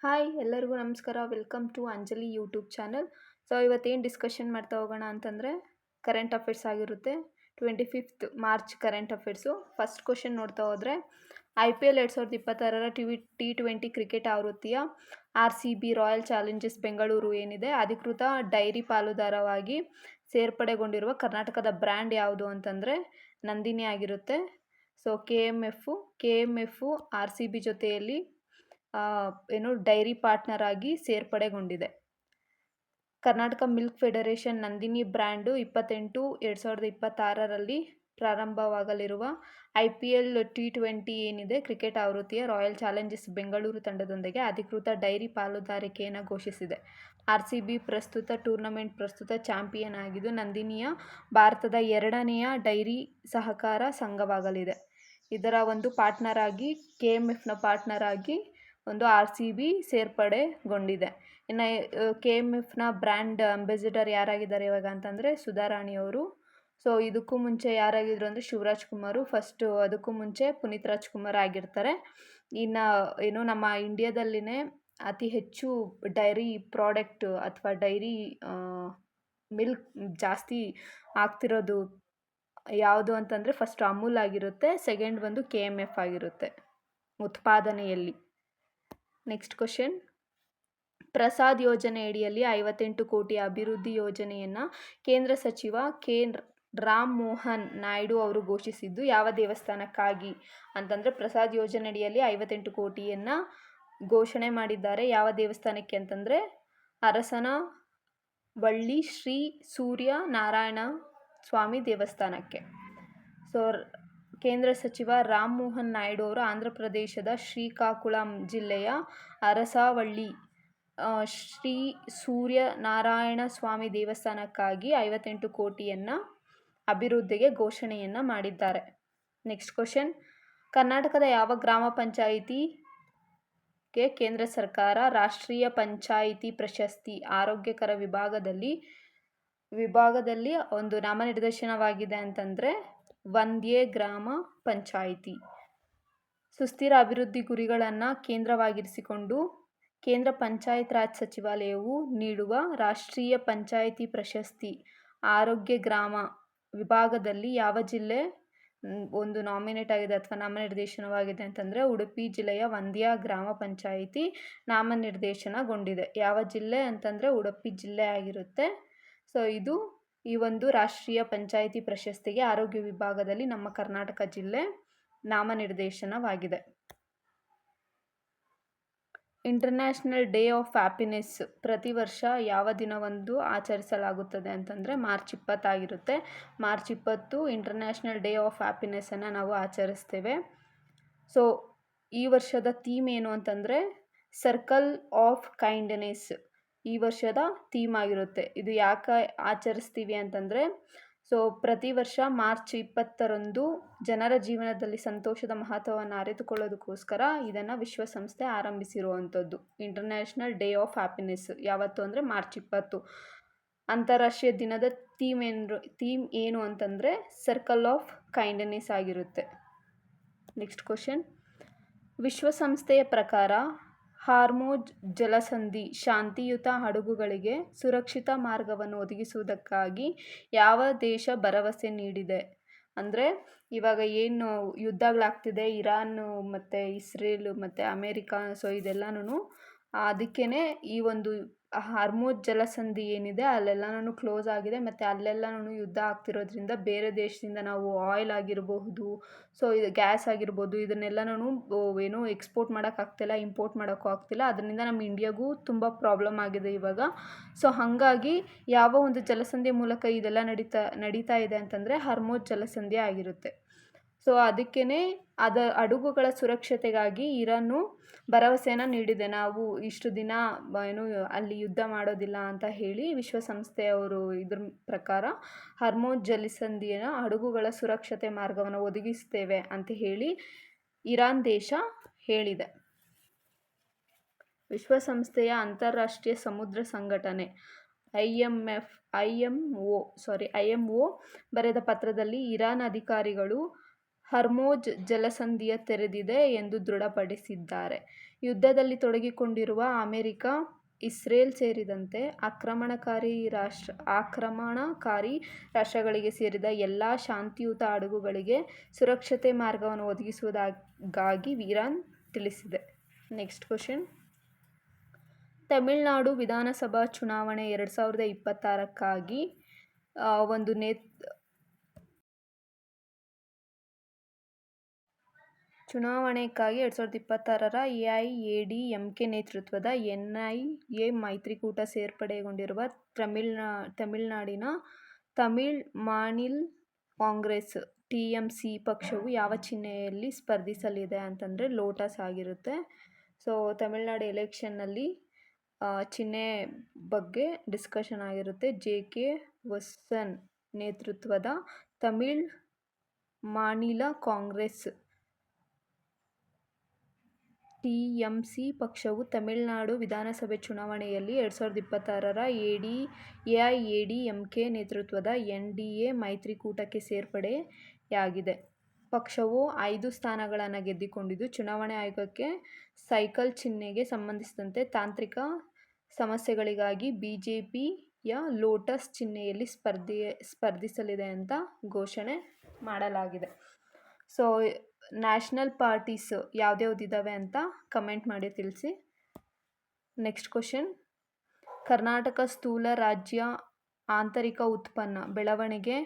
Hi ಎಲ್ಲರಿಗೂ ನಮಸ್ಕಾರ. Welcome to Anjali YouTube channel. So ಇವತ್ತೇನು ಡಿಸ್ಕಷನ್ ಮಾಡ್ತಾ ಹೋಗೋಣ ಅಂತಂದರೆ ಕರೆಂಟ್ ಅಫೇರ್ಸ್ ಆಗಿರುತ್ತೆ. 25th March current affairs. First question ನೋಡ್ತಾ ಹೋದರೆ IPL 2026ರ T20 ಕ್ರಿಕೆಟ್ ಆವೃತ್ತಿಯ RCB ರಾಯಲ್ ಚಾಲೆಂಜರ್ಸ್ ಬೆಂಗಳೂರು ಏನಿದೆ ಅಧಿಕೃತ ಡೈರಿ ಪಾಲುದಾರವಾಗಿ ಸೇರ್ಪಡೆಗೊಂಡಿರುವ ಕರ್ನಾಟಕದ ಬ್ರ್ಯಾಂಡ್ ಯಾವುದು ಅಂತಂದರೆ ನಂದಿನಿ ಆಗಿರುತ್ತೆ. ಸೊ KMF RCB ಜೊತೆಯಲ್ಲಿ ಡೈರಿ ಪಾರ್ಟ್ನರ್ ಆಗಿ ಸೇರ್ಪಡೆಗೊಂಡಿದೆ. Karnataka milk federation Nandini brand 28/2026ರಲ್ಲಿ ಪ್ರಾರಂಭವಾಗಲಿರುವ IPL T20 ಏನಿದೆ ಕ್ರಿಕೆಟ್ ಆವೃತ್ತಿಯ ರಾಯಲ್ ಚಾಲೆಂಜರ್ಸ್ ಬೆಂಗಳೂರು ತಂಡದೊಂದಿಗೆ ಅಧಿಕೃತ ಡೈರಿ ಪಾಲುದಾರಿಕೆಯನ್ನು ಘೋಷಿಸಿದೆ. RCB ಪ್ರಸ್ತುತ ಚಾಂಪಿಯನ್ ಆಗಿದ್ದು ನಂದಿನಿಯ ಭಾರತದ 2ನೆಯ ಡೈರಿ ಸಹಕಾರ ಸಂಘವಾಗಲಿದೆ. ಇದರ ಒಂದು ಪಾರ್ಟ್ನರ್ ಆಗಿ KMFನ ಪಾರ್ಟ್ನರ್ ಆಗಿ ಒಂದು RCB ಸೇರ್ಪಡೆಗೊಂಡಿದೆ. ಇನ್ನು KMFನ ಬ್ರ್ಯಾಂಡ್ ಅಂಬಾಸಿಡರ್ ಯಾರಾಗಿದ್ದಾರೆ ಇವಾಗ ಅಂತಂದರೆ ಸುಧಾರಾಣಿ ಅವರು. ಸೊ ಇದಕ್ಕೂ ಮುಂಚೆ ಯಾರಾಗಿದ್ರು ಅಂದರೆ ಶಿವರಾಜ್ ಕುಮಾರು, ಅದಕ್ಕೂ ಮುಂಚೆ ಪುನೀತ್ ರಾಜ್ಕುಮಾರ್ ಆಗಿರ್ತಾರೆ. ಇನ್ನು ನಮ್ಮ ಇಂಡಿಯಾದಲ್ಲಿನೇ ಅತಿ ಹೆಚ್ಚು ಡೈರಿ ಪ್ರಾಡಕ್ಟ್ ಅಥವಾ ಡೈರಿ ಮಿಲ್ಕ್ ಜಾಸ್ತಿ ಆಗ್ತಿರೋದು ಯಾವುದು ಅಂತಂದರೆ ಫಸ್ಟ್ ಅಮೂಲ್ ಆಗಿರುತ್ತೆ, ಸೆಕೆಂಡ್ ಬಂದು KMF ಆಗಿರುತ್ತೆ ಉತ್ಪಾದನೆಯಲ್ಲಿ. ನೆಕ್ಸ್ಟ್ ಕ್ವಶನ್, ಪ್ರಸಾದ್ ಯೋಜನೆ ಅಡಿಯಲ್ಲಿ 58 ಕೋಟಿ ಅಭಿವೃದ್ಧಿ ಯೋಜನೆಯನ್ನು ಕೇಂದ್ರ ಸಚಿವ ಕೆ. ರಾಮ್ ಮೋಹನ್ ನಾಯ್ಡು ಅವರು ಘೋಷಿಸಿದ್ದು ಯಾವ ದೇವಸ್ಥಾನಕ್ಕಾಗಿ ಅಂತಂದರೆ ಪ್ರಸಾದ್ ಯೋಜನೆ ಅಡಿಯಲ್ಲಿ 58 ಕೋಟಿಯನ್ನು ಘೋಷಣೆ ಮಾಡಿದ್ದಾರೆ. ಯಾವ ದೇವಸ್ಥಾನಕ್ಕೆ ಅಂತಂದರೆ ಅರಸನವಳ್ಳಿ ಶ್ರೀ ಸೂರ್ಯ ನಾರಾಯಣ ಸ್ವಾಮಿ ದೇವಸ್ಥಾನಕ್ಕೆ. ಸೊ ಕೇಂದ್ರ ಸಚಿವ ರಾಮ್ ಮೋಹನ್ ನಾಯ್ಡು ಅವರು ಆಂಧ್ರ ಪ್ರದೇಶದ ಶ್ರೀಕಾಕುಳಂ ಜಿಲ್ಲೆಯ ಅರಸವಳ್ಳಿ ಶ್ರೀ ಸೂರ್ಯ ನಾರಾಯಣ ಸ್ವಾಮಿ ದೇವಸ್ಥಾನಕ್ಕಾಗಿ 58 ಕೋಟಿಯನ್ನು ಅಭಿವೃದ್ಧಿಗೆ ಘೋಷಣೆಯನ್ನು ಮಾಡಿದ್ದಾರೆ. ನೆಕ್ಸ್ಟ್ ಕ್ವಶನ್, ಕರ್ನಾಟಕದ ಯಾವ ಗ್ರಾಮ ಪಂಚಾಯಿತಿಗೆ ಕೇಂದ್ರ ಸರ್ಕಾರ ರಾಷ್ಟ್ರೀಯ ಪಂಚಾಯಿತಿ ಪ್ರಶಸ್ತಿ ಆರೋಗ್ಯಕರ ವಿಭಾಗದಲ್ಲಿ ಒಂದು ನಾಮನಿರ್ದೇಶನವಾಗಿದೆ ಅಂತಂದರೆ ವಂದ್ಯೆ ಗ್ರಾಮ ಪಂಚಾಯಿತಿ. ಸುಸ್ಥಿರ ಅಭಿವೃದ್ಧಿ ಗುರಿಗಳನ್ನು ಕೇಂದ್ರವಾಗಿರಿಸಿಕೊಂಡು ಕೇಂದ್ರ ಪಂಚಾಯತ್ ರಾಜ್ ಸಚಿವಾಲಯವು ನೀಡುವ ರಾಷ್ಟ್ರೀಯ ಪಂಚಾಯಿತಿ ಪ್ರಶಸ್ತಿ ಆರೋಗ್ಯ ಗ್ರಾಮ ವಿಭಾಗದಲ್ಲಿ ಯಾವ ಜಿಲ್ಲೆ ಒಂದು ನಾಮಿನೇಟ್ ಆಗಿದೆ ಅಥವಾ ನಾಮನಿರ್ದೇಶನವಾಗಿದೆ ಅಂತಂದರೆ ಉಡುಪಿ ಜಿಲ್ಲೆಯ ವಂದ್ಯಾ ಗ್ರಾಮ ಪಂಚಾಯಿತಿ ನಾಮನಿರ್ದೇಶನಗೊಂಡಿದೆ. ಯಾವ ಜಿಲ್ಲೆ ಅಂತಂದರೆ ಉಡುಪಿ ಜಿಲ್ಲೆ ಆಗಿರುತ್ತೆ. ಸೊ ಇದು ಈ ಒಂದು ರಾಷ್ಟ್ರೀಯ ಪಂಚಾಯಿತಿ ಪ್ರಶಸ್ತಿಗೆ ಆರೋಗ್ಯ ವಿಭಾಗದಲ್ಲಿ ನಮ್ಮ ಕರ್ನಾಟಕ ಜಿಲ್ಲೆ ನಾಮನಿರ್ದೇಶನವಾಗಿದೆ. ಇಂಟರ್ನ್ಯಾಷನಲ್ ಡೇ ಆಫ್ ಹ್ಯಾಪಿನೆಸ್ ಪ್ರತಿ ವರ್ಷ ಯಾವ ದಿನವಂದು ಆಚರಿಸಲಾಗುತ್ತದೆ ಅಂತಂದರೆ ಮಾರ್ಚ್ 20 ಆಗಿರುತ್ತೆ. ಮಾರ್ಚ್ 20 ಇಂಟರ್ನ್ಯಾಷನಲ್ ಡೇ ಆಫ್ ಹ್ಯಾಪಿನೆಸ್ಸನ್ನು ನಾವು ಆಚರಿಸ್ತೇವೆ. ಸೊ ಈ ವರ್ಷದ ಥೀಮ್ ಏನು ಅಂತಂದರೆ ಸರ್ಕಲ್ ಆಫ್ ಕೈಂಡ್ನೆಸ್ ಈ ವರ್ಷದ ಥೀಮ್ ಆಗಿರುತ್ತೆ. ಇದು ಯಾಕೆ ಆಚರಿಸ್ತೀವಿ ಅಂತಂದರೆ ಪ್ರತಿ ವರ್ಷ ಮಾರ್ಚ್ 20ರಂದು ಜನರ ಜೀವನದಲ್ಲಿ ಸಂತೋಷದ ಮಹತ್ವವನ್ನು ಅರಿತುಕೊಳ್ಳೋದಕ್ಕೋಸ್ಕರ ಇದನ್ನು ವಿಶ್ವಸಂಸ್ಥೆ ಆರಂಭಿಸಿರುವಂಥದ್ದು. ಇಂಟರ್ನ್ಯಾಷನಲ್ ಡೇ ಆಫ್ ಹ್ಯಾಪಿನೆಸ್ ಯಾವತ್ತು ಅಂದರೆ ಮಾರ್ಚ್ 20. ಅಂತಾರಾಷ್ಟ್ರೀಯ ದಿನದ ಥೀಮ್ ಏನು ಅಂತಂದರೆ ಸರ್ಕಲ್ ಆಫ್ ಕೈಂಡ್ನೆಸ್ ಆಗಿರುತ್ತೆ. ನೆಕ್ಸ್ಟ್ ಕ್ವಶನ್, ವಿಶ್ವಸಂಸ್ಥೆಯ ಪ್ರಕಾರ ಹಾರ್ಮುಜ್ ಜಲಸಂಧಿ ಶಾಂತಿಯುತ ಹಡಗುಗಳಿಗೆ ಸುರಕ್ಷಿತ ಮಾರ್ಗವನ್ನು ಒದಗಿಸುವುದಕ್ಕಾಗಿ ಯಾವ ದೇಶ ಭರವಸೆ ನೀಡಿದೆ ಅಂದರೆ ಇವಾಗ ಏನು ಯುದ್ಧಗಳಾಗ್ತಿದೆ ಇರಾನ್ ಮತ್ತು ಇಸ್ರೇಲ್ ಮತ್ತು ಅಮೇರಿಕಾ, ಸೊ ಇದೆಲ್ಲನೂ ಅದಕ್ಕೇ ಈ ಒಂದು ಹಾರ್ಮುಜ್ ಜಲಸಂಧಿ ಏನಿದೆ ಅಲ್ಲೆಲ್ಲನೂ ಕ್ಲೋಸ್ ಆಗಿದೆ ಮತ್ತು ಅಲ್ಲೆಲ್ಲನೂ ಯುದ್ಧ ಆಗ್ತಿರೋದ್ರಿಂದ ಬೇರೆ ದೇಶದಿಂದ ನಾವು ಆಯಿಲ್ ಆಗಿರಬಹುದು, ಸೊ ಇದು ಗ್ಯಾಸ್ ಆಗಿರ್ಬೋದು, ಇದನ್ನೆಲ್ಲನೂ ಎಕ್ಸ್ಪೋರ್ಟ್ ಮಾಡೋಕ್ಕಾಗ್ತಿಲ್ಲ, ಇಂಪೋರ್ಟ್ ಮಾಡೋಕ್ಕೂ ಆಗ್ತಿಲ್ಲ. ಅದರಿಂದ ನಮ್ಮ ಇಂಡಿಯಾಗೂ ತುಂಬ ಪ್ರಾಬ್ಲಮ್ ಆಗಿದೆ ಇವಾಗ. ಸೊ ಹಾಗಾಗಿ ಯಾವ ಒಂದು ಜಲಸಂಧಿಯ ಮೂಲಕ ಇದೆಲ್ಲ ನಡೀತಾ ಇದೆ ಅಂತಂದರೆ ಹಾರ್ಮುಜ್ ಜಲಸಂಧಿ ಆಗಿರುತ್ತೆ. ಸೊ ಅದಕ್ಕೇ ಹಡಗುಗಳ ಸುರಕ್ಷತೆಗಾಗಿ ಇರಾನು ಭರವಸೆಯನ್ನು ನೀಡಿದೆ, ನಾವು ಇಷ್ಟು ದಿನ ಅಲ್ಲಿ ಯುದ್ಧ ಮಾಡೋದಿಲ್ಲ ಅಂತ ಹೇಳಿ. ವಿಶ್ವಸಂಸ್ಥೆಯವರು ಇದ್ರ ಪ್ರಕಾರ ಹಾರ್ಮುಜ್ ಜಲಸಂಧಿಯ ಹಡಗುಗಳ ಸುರಕ್ಷತೆ ಮಾರ್ಗವನ್ನು ಒದಗಿಸ್ತೇವೆ ಅಂತ ಹೇಳಿ ಇರಾನ್ ದೇಶ ಹೇಳಿದೆ. ವಿಶ್ವಸಂಸ್ಥೆಯ ಅಂತಾರಾಷ್ಟ್ರೀಯ ಸಮುದ್ರ ಸಂಘಟನೆ IMO ಬರೆದ ಪತ್ರದಲ್ಲಿ ಇರಾನ್ ಅಧಿಕಾರಿಗಳು ಹರ್ಮೋಜ್ ಜಲಸಂಧಿಯ ತೆರೆದಿದೆ ಎಂದು ದೃಢಪಡಿಸಿದ್ದಾರೆ. ಯುದ್ಧದಲ್ಲಿ ತೊಡಗಿಕೊಂಡಿರುವ ಅಮೆರಿಕ, ಇಸ್ರೇಲ್ ಸೇರಿದಂತೆ ಆಕ್ರಮಣಕಾರಿ ರಾಷ್ಟ್ರಗಳಿಗೆ ಸೇರಿದ ಎಲ್ಲ ಶಾಂತಿಯುತ ಹಡಗುಗಳಿಗೆ ಸುರಕ್ಷತೆ ಮಾರ್ಗವನ್ನು ಒದಗಿಸುವುದಾಗಿ ಇರಾನ್ ತಿಳಿಸಿದೆ. Next question. ತಮಿಳುನಾಡು ವಿಧಾನಸಭಾ ಚುನಾವಣೆ 2026ಕ್ಕಾಗಿ ಚುನಾವಣೆಗಾಗಿ 2026ರ ಎಐಎಡಿಎಂಕೆ ನೇತೃತ್ವದ ಎನ್ಡಿಎ ಮೈತ್ರಿಕೂಟ ಸೇರ್ಪಡೆಗೊಂಡಿರುವ ತಮಿಳುನಾಡಿನ ತಮಿಳ್ ಮಾನಿಲ್ ಕಾಂಗ್ರೆಸ್ ಟಿಎಂಸಿ ಪಕ್ಷವು ಯಾವ ಚಿಹ್ನೆಯಲ್ಲಿ ಸ್ಪರ್ಧಿಸಲಿದೆ ಅಂತಂದರೆ ಲೋಟಸ್ ಆಗಿರುತ್ತೆ. ಸೊ ತಮಿಳುನಾಡು ಎಲೆಕ್ಷನ್ನಲ್ಲಿ ಚಿಹ್ನೆ ಬಗ್ಗೆ ಡಿಸ್ಕಷನ್ ಆಗಿರುತ್ತೆ. ಜೆ.ಕೆ. ವಸನ್ ನೇತೃತ್ವದ ತಮಿಳ್ ಮಾನಿಲ ಕಾಂಗ್ರೆಸ್ ಟಿಎಂಸಿ ಪಕ್ಷವು ತಮಿಳುನಾಡು ವಿಧಾನಸಭೆ ಚುನಾವಣೆಯಲ್ಲಿ 2026ರ ಎಐಎಡಿಎಂಕೆ ನೇತೃತ್ವದ ಎನ್ಡಿಎ ಮೈತ್ರಿಕೂಟಕ್ಕೆ ಸೇರ್ಪಡೆಯಾಗಿದೆ. ಪಕ್ಷವು 5 ಸ್ಥಾನಗಳನ್ನು ಗೆದ್ದುಕೊಂಡಿದ್ದು, ಚುನಾವಣಾ ಆಯೋಗಕ್ಕೆ ಸೈಕಲ್ ಚಿಹ್ನೆಗೆ ಸಂಬಂಧಿಸಿದಂತೆ ತಾಂತ್ರಿಕ ಸಮಸ್ಯೆಗಳಿಗಾಗಿ ಬಿಜೆಪಿಯ ಲೋಟಸ್ ಚಿಹ್ನೆಯಲ್ಲಿ ಸ್ಪರ್ಧಿಸಲಿದೆ ಅಂತ ಘೋಷಣೆ ಮಾಡಲಾಗಿದೆ. ಸೊ ನ್ಯಾಷನಲ್ ಪಾರ್ಟೀಸ್ ಯಾವ್ದ್ಯಾವ್ದಿದ್ದಾವೆ ಅಂತ ಕಮೆಂಟ್ ಮಾಡಿ ತಿಳಿಸಿ. Next question. ಕರ್ನಾಟಕ ಸ್ಥೂಲ ರಾಜ್ಯ ಆಂತರಿಕ ಉತ್ಪನ್ನ ಬೆಳವಣಿಗೆ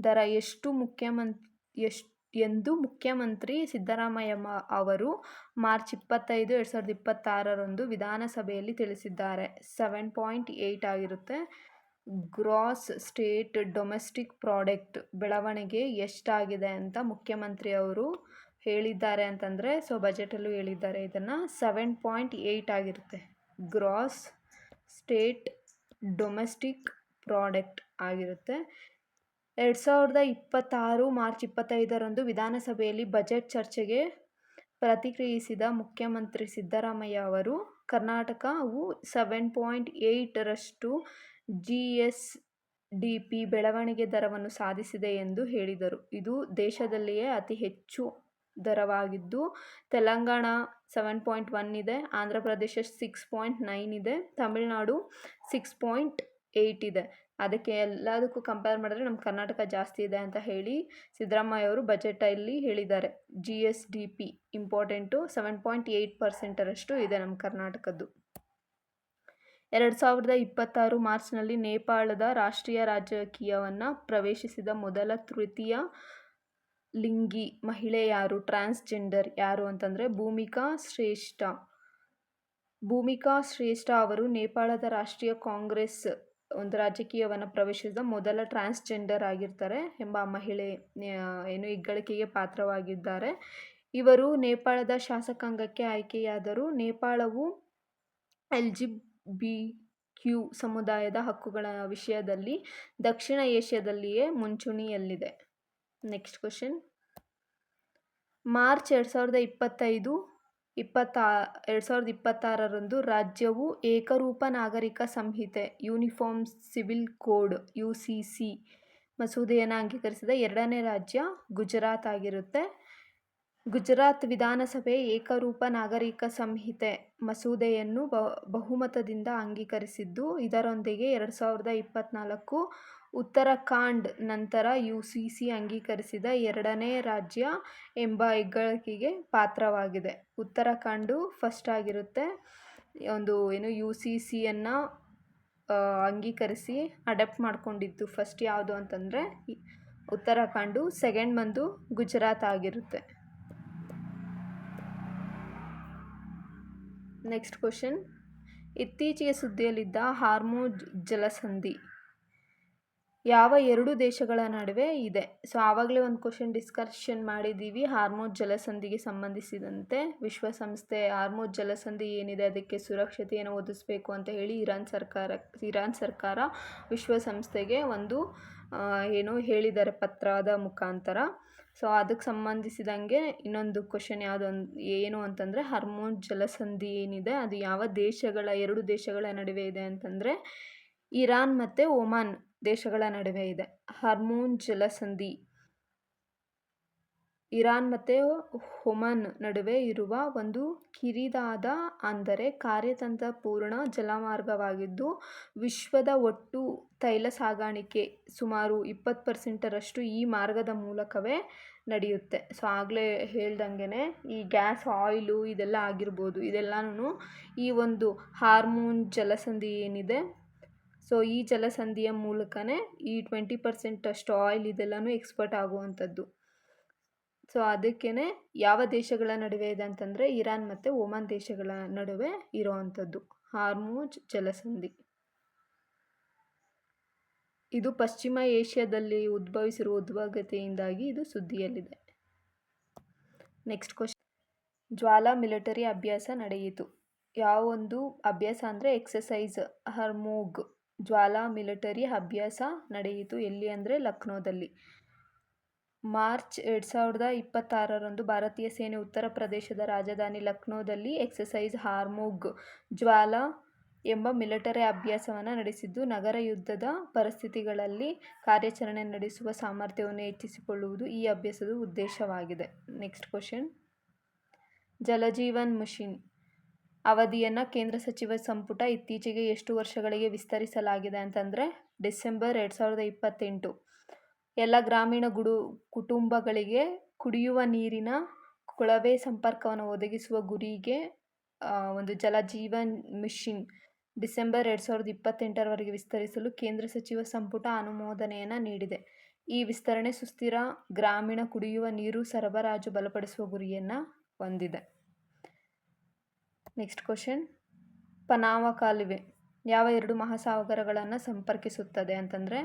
ದರ ಎಂದು ಮುಖ್ಯಮಂತ್ರಿ ಸಿದ್ದರಾಮಯ್ಯ ಅವರು ಮಾರ್ಚ್ 25, 2026ರಂದು ವಿಧಾನಸಭೆಯಲ್ಲಿ ತಿಳಿಸಿದ್ದಾರೆ. 7.8 ಆಗಿರುತ್ತೆ. ಗ್ರಾಸ್ ಸ್ಟೇಟ್ ಡೊಮೆಸ್ಟಿಕ್ ಪ್ರಾಡಕ್ಟ್ ಬೆಳವಣಿಗೆ ಎಷ್ಟಾಗಿದೆ ಅಂತ ಮುಖ್ಯಮಂತ್ರಿ ಅವರು ಹೇಳಿದ್ದಾರೆ ಅಂತಂದರೆ, ಸೊ ಬಜೆಟಲ್ಲೂ ಹೇಳಿದ್ದಾರೆ ಇದನ್ನು. 7.8 ಆಗಿರುತ್ತೆ. ಗ್ರಾಸ್ ಸ್ಟೇಟ್ ಡೊಮೆಸ್ಟಿಕ್ ಪ್ರಾಡಕ್ಟ್ ಆಗಿರುತ್ತೆ. 2026 ಮಾರ್ಚ್ 25ರಂದು ವಿಧಾನಸಭೆಯಲ್ಲಿ ಬಜೆಟ್ ಚರ್ಚೆಗೆ ಪ್ರತಿಕ್ರಿಯಿಸಿದ ಮುಖ್ಯಮಂತ್ರಿ ಸಿದ್ದರಾಮಯ್ಯ ಅವರು, ಕರ್ನಾಟಕವು 7.8ರಷ್ಟು ಜಿಎಸ್ಡಿಪಿ ಬೆಳವಣಿಗೆ ದರವನ್ನು ಸಾಧಿಸಿದೆ ಎಂದು ಹೇಳಿದರು. ಇದು ದೇಶದಲ್ಲಿಯೇ ಅತಿ ಹೆಚ್ಚು ದರವಾಗಿದ್ದು, ತೆಲಂಗಾಣ 7.1 ಇದೆ, ಆಂಧ್ರ ಪ್ರದೇಶ 6.9 ಇದೆ, ತಮಿಳುನಾಡು 6.8 ಇದೆ. ಅದಕ್ಕೆ ಎಲ್ಲದಕ್ಕೂ ಕಂಪೇರ್ ಮಾಡಿದ್ರೆ ನಮ್ಮ ಕರ್ನಾಟಕ ಜಾಸ್ತಿ ಇದೆ ಅಂತ ಹೇಳಿ ಸಿದ್ದರಾಮಯ್ಯ ಅವರು ಬಜೆಟಲ್ಲಿ ಹೇಳಿದ್ದಾರೆ. GSDP important. 7.8%ರಷ್ಟು ಇದೆ ನಮ್ಮ ಕರ್ನಾಟಕದ್ದು. 2026 ಮಾರ್ಚ್ನಲ್ಲಿ ನೇಪಾಳದ ರಾಷ್ಟ್ರೀಯ ರಾಜಕೀಯವನ್ನು ಪ್ರವೇಶಿಸಿದ ಮೊದಲ ತೃತೀಯ ಲಿಂಗಿ ಮಹಿಳೆ ಯಾರು? ಟ್ರಾನ್ಸ್ಜೆಂಡರ್ ಯಾರು ಅಂತಂದರೆ ಭೂಮಿಕಾ ಶ್ರೇಷ್ಠ ಅವರು ನೇಪಾಳದ ರಾಷ್ಟ್ರೀಯ ಕಾಂಗ್ರೆಸ್ ಒಂದು ರಾಜಕೀಯವನ್ನು ಪ್ರವೇಶಿಸಿದ ಮೊದಲ ಟ್ರಾನ್ಸ್ಜೆಂಡರ್ ಆಗಿರ್ತಾರೆ ಎಂಬ ಮಹಿಳೆ ಹೆಗ್ಗಳಿಕೆಗೆ ಪಾತ್ರವಾಗಿದ್ದಾರೆ. ಇವರು ನೇಪಾಳದ ಶಾಸಕಾಂಗಕ್ಕೆ ಆಯ್ಕೆಯಾದರು. ನೇಪಾಳವು LGBTQ ಸಮುದಾಯದ ಹಕ್ಕುಗಳ ವಿಷಯದಲ್ಲಿ ದಕ್ಷಿಣ ಏಷ್ಯಾದಲ್ಲಿಯೇ ಮುಂಚೂಣಿಯಲ್ಲಿದೆ. Next question. ಮಾರ್ಚ್ 2026ರಂದು ರಾಜ್ಯವು ಏಕರೂಪ ನಾಗರಿಕ ಸಂಹಿತೆ ಯೂನಿಫಾರ್ಮ್ ಸಿವಿಲ್ ಕೋಡ್ UCC ಮಸೂದೆಯನ್ನು ಅಂಗೀಕರಿಸಿದ 2ನೇ ರಾಜ್ಯ ಗುಜರಾತ್ ಆಗಿರುತ್ತೆ. ಗುಜರಾತ್ ವಿಧಾನಸಭೆ ಏಕರೂಪ ನಾಗರಿಕ ಸಂಹಿತೆ ಮಸೂದೆಯನ್ನು ಬಹುಮತದಿಂದ ಅಂಗೀಕರಿಸಿದ್ದು, ಇದರೊಂದಿಗೆ 2024 ಉತ್ತರಾಖಂಡ್ ನಂತರ UCC ಅಂಗೀಕರಿಸಿದ 2ನೇ ರಾಜ್ಯ ಎಂಬ ಹೆಗ್ಗಳಿಕೆಗೆ ಪಾತ್ರವಾಗಿದೆ. ಉತ್ತರಾಖಂಡು ಫಸ್ಟ್ ಆಗಿರುತ್ತೆ. UCCಯನ್ನು ಅಂಗೀಕರಿಸಿ ಅಡಾಪ್ಟ್ ಮಾಡ್ಕೊಂಡಿದ್ದು ಫಸ್ಟ್ ಯಾವುದು ಅಂತಂದರೆ ಉತ್ತರಾಖಂಡು, ಸೆಕೆಂಡ್ ಬಂದು ಗುಜರಾತ್ ಆಗಿರುತ್ತೆ. Next question. ಇತ್ತೀಚೆಗೆ ಸುದ್ದಿಯಲ್ಲಿದ್ದ ಹಾರ್ಮುಜ್ ಜಲಸಂಧಿ ಯಾವ 2 ದೇಶಗಳ ನಡುವೆ ಇದೆ? ಸೊ ಆವಾಗಲೇ ಒಂದು ಕ್ವಶನ್ ಡಿಸ್ಕಷನ್ ಮಾಡಿದ್ದೀವಿ ಹಾರ್ಮುಜ್ ಜಲಸಂಧಿಗೆ ಸಂಬಂಧಿಸಿದಂತೆ. ವಿಶ್ವಸಂಸ್ಥೆ ಹಾರ್ಮುಜ್ ಜಲಸಂಧಿ ಏನಿದೆ ಅದಕ್ಕೆ ಸುರಕ್ಷತೆಯನ್ನು ಒದಗಿಸಬೇಕು ಅಂತ ಹೇಳಿ ಇರಾನ್ ಸರ್ಕಾರ ವಿಶ್ವಸಂಸ್ಥೆಗೆ ಒಂದು ಹೇಳಿದ್ದಾರೆ ಪತ್ರದ ಮುಖಾಂತರ. ಸೊ ಅದಕ್ಕೆ ಸಂಬಂಧಿಸಿದಂಗೆ ಇನ್ನೊಂದು ಕ್ವಶನ್ ಏನು ಅಂತಂದರೆ ಹಾರ್ಮುಜ್ ಜಲಸಂಧಿ ಏನಿದೆ ಅದು ಯಾವ 2 ದೇಶಗಳ ನಡುವೆ ಇದೆ ಅಂತಂದರೆ ಇರಾನ್ ಮತ್ತು ಒಮಾನ್ ದೇಶಗಳ ನಡುವೆ ಇದೆ. ಹಾರ್ಮುಜ್ ಜಲಸಂಧಿ ಇರಾನ್ ಮತ್ತು ಒಮನ್ ನಡುವೆ ಇರುವ ಒಂದು ಕಿರಿದಾದ ಅಂದರೆ ಕಾರ್ಯತಂತ್ರಪೂರ್ಣ ಜಲಮಾರ್ಗವಾಗಿದ್ದು ವಿಶ್ವದ ಒಟ್ಟು ತೈಲ ಸಾಗಾಣಿಕೆ ಸುಮಾರು 20% ಈ ಮಾರ್ಗದ ಮೂಲಕವೇ ನಡೆಯುತ್ತೆ. ಸೊ ಆಗಲೇ ಹೇಳ್ದಂಗೆ ಈ ಗ್ಯಾಸ್ ಆಯಿಲು ಇದೆಲ್ಲ ಆಗಿರ್ಬೋದು, ಇದೆಲ್ಲನೂ ಈ ಒಂದು ಹಾರ್ಮೋನ್ ಜಲಸಂಧಿ ಏನಿದೆ, ಸೊ ಈ ಜಲಸಂಧಿಯ ಮೂಲಕನೇ ಈ 20% ಆಯಿಲ್ ಇದೆಲ್ಲನೂ ಎಕ್ಸ್ಪೋರ್ಟ್ ಆಗುವಂಥದ್ದು. ಸೊ ಅದಕ್ಕೇ ಯಾವ ದೇಶಗಳ ನಡುವೆ ಇದೆ ಅಂತಂದರೆ ಇರಾನ್ ಮತ್ತು ಒಮನ್ ದೇಶಗಳ ನಡುವೆ ಇರೋವಂಥದ್ದು ಹಾರ್ಮುಜ್ ಜಲಸಂಧಿ. ಇದು ಪಶ್ಚಿಮ ಏಷ್ಯಾದಲ್ಲಿ ಉದ್ಭವಿಸಿರುವ ಉದ್ವಿಗ್ನತೆಯಿಂದಾಗಿ ಇದು ಸುದ್ದಿಯಲ್ಲಿದೆ. ನೆಕ್ಸ್ಟ್ ಕ್ವಶನ್, ಜ್ವಾಲಾ ಮಿಲಿಟರಿ ಅಭ್ಯಾಸ ನಡೆಯಿತು. ಯಾವ ಒಂದು ಅಭ್ಯಾಸ ಅಂದರೆ ಎಕ್ಸಸೈಸ್ ಹರ್ಮೂಗ್ ಜ್ವಾಲಾ ಮಿಲಿಟರಿ ಅಭ್ಯಾಸ ನಡೆಯಿತು. ಎಲ್ಲಿ ಅಂದರೆ ಲಕ್ನೋದಲ್ಲಿ. ಮಾರ್ಚ್ 2026 ಭಾರತೀಯ ಸೇನೆ ಉತ್ತರ ಪ್ರದೇಶದ ರಾಜಧಾನಿ ಲಕ್ನೋದಲ್ಲಿ ಎಕ್ಸಸೈಸ್ ಹಾರ್ಮೂಗ್ ಜ್ವಾಲಾ ಎಂಬ ಮಿಲಿಟರಿ ಅಭ್ಯಾಸವನ್ನು ನಡೆಸಿದ್ದು ನಗರ ಯುದ್ಧದ ಪರಿಸ್ಥಿತಿಗಳಲ್ಲಿ ಕಾರ್ಯಾಚರಣೆ ನಡೆಸುವ ಸಾಮರ್ಥ್ಯವನ್ನು ಹೆಚ್ಚಿಸಿಕೊಳ್ಳುವುದು ಈ ಅಭ್ಯಾಸದ ಉದ್ದೇಶವಾಗಿದೆ. ನೆಕ್ಸ್ಟ್ ಕ್ವಶನ್, ಜಲಜೀವನ್ ಮಿಷನ್ ಅವಧಿಯನ್ನು ಕೇಂದ್ರ ಸಚಿವ ಸಂಪುಟ ಇತ್ತೀಚೆಗೆ ಎಷ್ಟು ವರ್ಷಗಳಿಗೆ ವಿಸ್ತರಿಸಲಾಗಿದೆ ಅಂತಂದರೆ ಡಿಸೆಂಬರ್ 2028. ಎಲ್ಲ ಗ್ರಾಮೀಣ ಕುಟುಂಬಗಳಿಗೆ ಕುಡಿಯುವ ನೀರಿನ ಕೊಳವೆ ಸಂಪರ್ಕವನ್ನು ಒದಗಿಸುವ ಗುರಿಗೆ ಒಂದು ಜಲಜೀವನ್ ಮಿಷನ್ ಡಿಸೆಂಬರ್ 2028 ವಿಸ್ತರಿಸಲು ಕೇಂದ್ರ ಸಚಿವ ಸಂಪುಟ ಅನುಮೋದನೆಯನ್ನು ನೀಡಿದೆ. ಈ ವಿಸ್ತರಣೆ ಸುಸ್ಥಿರ ಗ್ರಾಮೀಣ ಕುಡಿಯುವ ನೀರು ಸರಬರಾಜು ಬಲಪಡಿಸುವ ಗುರಿಯನ್ನು ಹೊಂದಿದೆ. ನೆಕ್ಸ್ಟ್ ಕ್ವಶನ್, ಪನಾಮ ಕಾಲುವೆ ಯಾವ 2 ಮಹಾಸಾಗರಗಳನ್ನು ಸಂಪರ್ಕಿಸುತ್ತದೆ ಅಂತಂದರೆ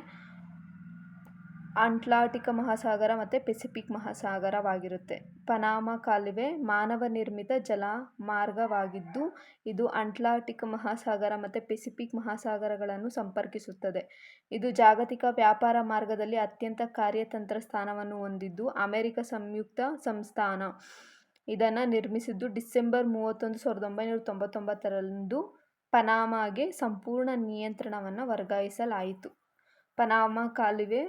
ಅಟ್ಲಾಂಟಿಕ್ ಮಹಾಸಾಗರ ಮತ್ತು ಪೆಸಿಫಿಕ್ ಮಹಾಸಾಗರವಾಗಿರುತ್ತೆ. ಪನಾಮ ಕಾಲುವೆ ಮಾನವ ನಿರ್ಮಿತ ಜಲಮಾರ್ಗವಾಗಿದ್ದು ಇದು ಅಟ್ಲಾಂಟಿಕ್ ಮಹಾಸಾಗರ ಮತ್ತು ಪೆಸಿಫಿಕ್ ಮಹಾಸಾಗರಗಳನ್ನು ಸಂಪರ್ಕಿಸುತ್ತದೆ. ಇದು ಜಾಗತಿಕ ವ್ಯಾಪಾರ ಮಾರ್ಗದಲ್ಲಿ ಅತ್ಯಂತ ಕಾರ್ಯತಂತ್ರ ಸ್ಥಾನವನ್ನು ಹೊಂದಿದ್ದು ಅಮೆರಿಕ ಸಂಯುಕ್ತ ಸಂಸ್ಥಾನ ಇದನ್ನು ನಿರ್ಮಿಸಿದ್ದು ಡಿಸೆಂಬರ್ 31, 1999 ಪನಾಮಾಗೆ ಸಂಪೂರ್ಣ ನಿಯಂತ್ರಣವನ್ನು ವರ್ಗಾಯಿಸಲಾಯಿತು. ಪನಾಮ ಕಾಲುವೆ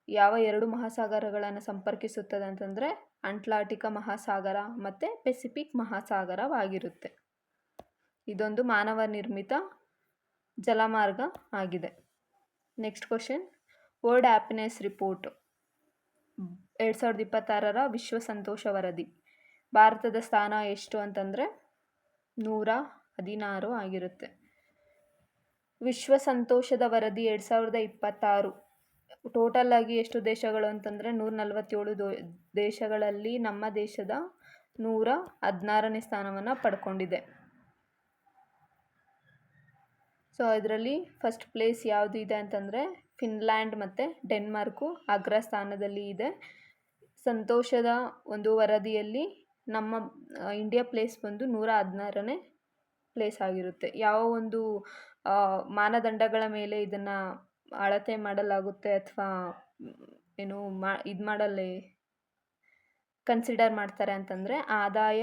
ಯಾವ 2 ಮಹಾಸಾಗರಗಳನ್ನು ಸಂಪರ್ಕಿಸುತ್ತದೆ ಅಂತಂದರೆ ಅಟ್ಲಾಂಟಿಕ್ ಮಹಾಸಾಗರ ಮತ್ತು ಪೆಸಿಫಿಕ್ ಮಹಾಸಾಗರವಾಗಿರುತ್ತೆ. ಇದೊಂದು ಮಾನವ ನಿರ್ಮಿತ ಜಲಮಾರ್ಗ ಆಗಿದೆ. Next question, world happiness report 2026 ವಿಶ್ವ ಸಂತೋಷ ವರದಿ ಭಾರತದ ಸ್ಥಾನ ಎಷ್ಟು ಅಂತಂದರೆ 116 ಆಗಿರುತ್ತೆ. ವಿಶ್ವ ಸಂತೋಷದ ವರದಿ 2026 ಟೋಟಲ್ ಆಗಿ ಎಷ್ಟು ದೇಶಗಳು ಅಂತಂದರೆ 147 ದೇಶಗಳಲ್ಲಿ ನಮ್ಮ ದೇಶದ 116ನೇ ಸ್ಥಾನವನ್ನು ಪಡ್ಕೊಂಡಿದೆ. ಸೊ ಇದರಲ್ಲಿ ಫಸ್ಟ್ ಪ್ಲೇಸ್ ಯಾವುದು ಇದೆ ಅಂತಂದರೆ ಫಿನ್ಲ್ಯಾಂಡ್ ಮತ್ತು ಡೆನ್ಮಾರ್ಕು ಅಗ್ರ ಸ್ಥಾನದಲ್ಲಿ ಇದೆ. ಸಂತೋಷದ ಒಂದು ವರದಿಯಲ್ಲಿ ನಮ್ಮ ಇಂಡಿಯಾ ಪ್ಲೇಸ್ ಬಂದು 116ನೇ ಪ್ಲೇಸ್ ಆಗಿರುತ್ತೆ. ಯಾವ ಒಂದು ಮಾನದಂಡಗಳ ಮೇಲೆ ಇದನ್ನು ಅಳತೆ ಮಾಡಲಾಗುತ್ತೆ ಅಥವಾ ಏನು ಇದು ಮಾಡಲ್ಲೇ ಕನ್ಸಿಡರ್ ಮಾಡ್ತಾರೆ ಅಂತಂದರೆ ಆದಾಯ,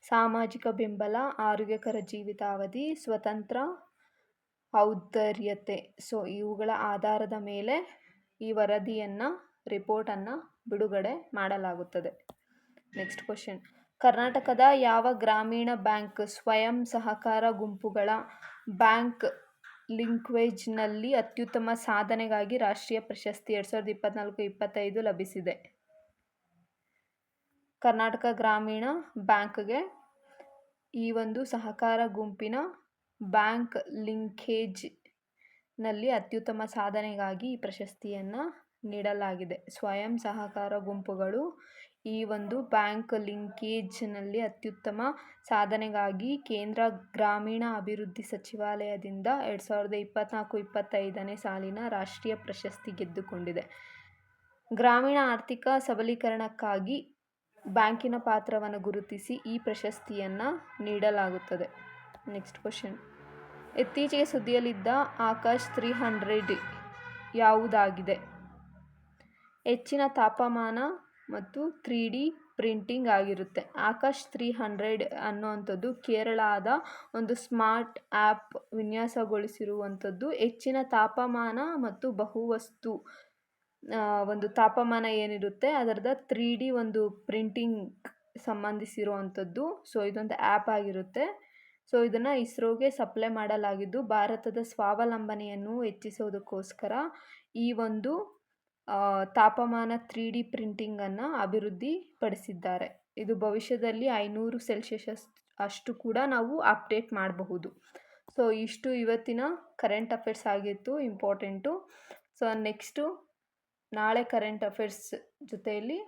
ಸಾಮಾಜಿಕ ಬೆಂಬಲ, ಆರೋಗ್ಯಕರ ಜೀವಿತಾವಧಿ, ಸ್ವತಂತ್ರ ಔದಾರ್ಯತೆ. ಸೊ ಇವುಗಳ ಆಧಾರದ ಮೇಲೆ ಈ ವರದಿಯನ್ನು ರಿಪೋರ್ಟನ್ನು ಬಿಡುಗಡೆ ಮಾಡಲಾಗುತ್ತದೆ. ನೆಕ್ಸ್ಟ್ ಕ್ವಶನ್, ಕರ್ನಾಟಕದ ಯಾವ ಗ್ರಾಮೀಣ ಬ್ಯಾಂಕ್ ಸ್ವಯಂ ಸಹಕಾರ ಗುಂಪುಗಳ ಬ್ಯಾಂಕ್ ಲಿಂಕ್ವೇಜ್ನಲ್ಲಿ ಅತ್ಯುತ್ತಮ ಸಾಧನೆಗಾಗಿ ರಾಷ್ಟ್ರೀಯ ಪ್ರಶಸ್ತಿ 2024-25 ಲಭಿಸಿದೆ? ಕರ್ನಾಟಕ ಗ್ರಾಮೀಣ ಬ್ಯಾಂಕ್ಗೆ ಈ ಒಂದು ಸಹಕಾರ ಗುಂಪಿನ ಬ್ಯಾಂಕ್ ಲಿಂಕೇಜ್ನಲ್ಲಿ ಅತ್ಯುತ್ತಮ ಸಾಧನೆಗಾಗಿ ಈ ಪ್ರಶಸ್ತಿಯನ್ನು ನೀಡಲಾಗಿದೆ. ಸ್ವಯಂ ಸಹಕಾರ ಗುಂಪುಗಳು ಈ ಒಂದು ಬ್ಯಾಂಕ್ ಲಿಂಕೇಜ್ನಲ್ಲಿ ಅತ್ಯುತ್ತಮ ಸಾಧನೆಗಾಗಿ ಕೇಂದ್ರ ಗ್ರಾಮೀಣ ಅಭಿವೃದ್ಧಿ ಸಚಿವಾಲಯದಿಂದ 2024-25ನೇ ಸಾಲಿನ ರಾಷ್ಟ್ರೀಯ ಪ್ರಶಸ್ತಿ ಗೆದ್ದುಕೊಂಡಿದೆ. ಗ್ರಾಮೀಣ ಆರ್ಥಿಕ ಸಬಲೀಕರಣಕ್ಕಾಗಿ ಬ್ಯಾಂಕಿನ ಪಾತ್ರವನ್ನು ಗುರುತಿಸಿ ಈ ಪ್ರಶಸ್ತಿಯನ್ನು ನೀಡಲಾಗುತ್ತದೆ. ನೆಕ್ಸ್ಟ್ ಕ್ವಶನ್, ಇತ್ತೀಚೆಗೆ ಸುದ್ದಿಯಲ್ಲಿದ್ದ ಆಕಾಶ್ 300 ಯಾವುದಾಗಿದೆ? ಹೆಚ್ಚಿನ ತಾಪಮಾನ ಮತ್ತು 3D ಪ್ರಿಂಟಿಂಗ್ ಆಗಿರುತ್ತೆ. ಆಕಾಶ್ 300 ಅನ್ನುವಂಥದ್ದು ಕೇರಳದ ಒಂದು ಸ್ಮಾರ್ಟ್ ಆ್ಯಪ್ ವಿನ್ಯಾಸಗೊಳಿಸಿರುವಂಥದ್ದು ಹೆಚ್ಚಿನ ತಾಪಮಾನ ಮತ್ತು ಬಹುವಸ್ತು ಒಂದು ತಾಪಮಾನ ಏನಿರುತ್ತೆ ಅದರದ 3D ಒಂದು ಪ್ರಿಂಟಿಂಗ್ ಸಂಬಂಧಿಸಿರುವಂಥದ್ದು. ಸೊ ಇದೊಂದು ಆ್ಯಪ್ ಆಗಿರುತ್ತೆ. ಸೊ ಇದನ್ನು ಇಸ್ರೋಗೆ ಸಪ್ಲೈ ಮಾಡಲಾಗಿದ್ದು ಭಾರತದ ಸ್ವಾವಲಂಬನೆಯನ್ನು ಹೆಚ್ಚಿಸೋದಕ್ಕೋಸ್ಕರ ಈ ಒಂದು ತಾಪಮಾನ 3D ಪ್ರಿಂಟಿಂಗನ್ನು ಅಭಿವೃದ್ಧಿಪಡಿಸಿದ್ದಾರೆ. ಇದು ಭವಿಷ್ಯದಲ್ಲಿ 500 ಸೆಲ್ಸಿಯಸ್ ಅಷ್ಟು ಕೂಡ ನಾವು ಅಪ್ಡೇಟ್ ಮಾಡಬಹುದು. ಸೊ ಇಷ್ಟು ಇವತ್ತಿನ ಕರೆಂಟ್ ಅಫೇರ್ಸ್ ಆಗಿತ್ತು, ಇಂಪಾರ್ಟೆಂಟು. ಸೊ ನೆಕ್ಸ್ಟು ನಾಳೆ ಕರೆಂಟ್ ಅಫೇರ್ಸ್ ಜೊತೆಯಲ್ಲಿ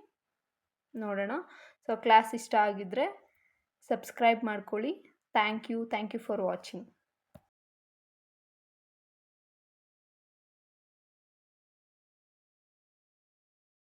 ನೋಡೋಣ. ಸೊ ಕ್ಲಾಸ್ ಇಷ್ಟ ಆಗಿದ್ದರೆ ಸಬ್ಸ್ಕ್ರೈಬ್ ಮಾಡ್ಕೊಳ್ಳಿ. Thank you for watching.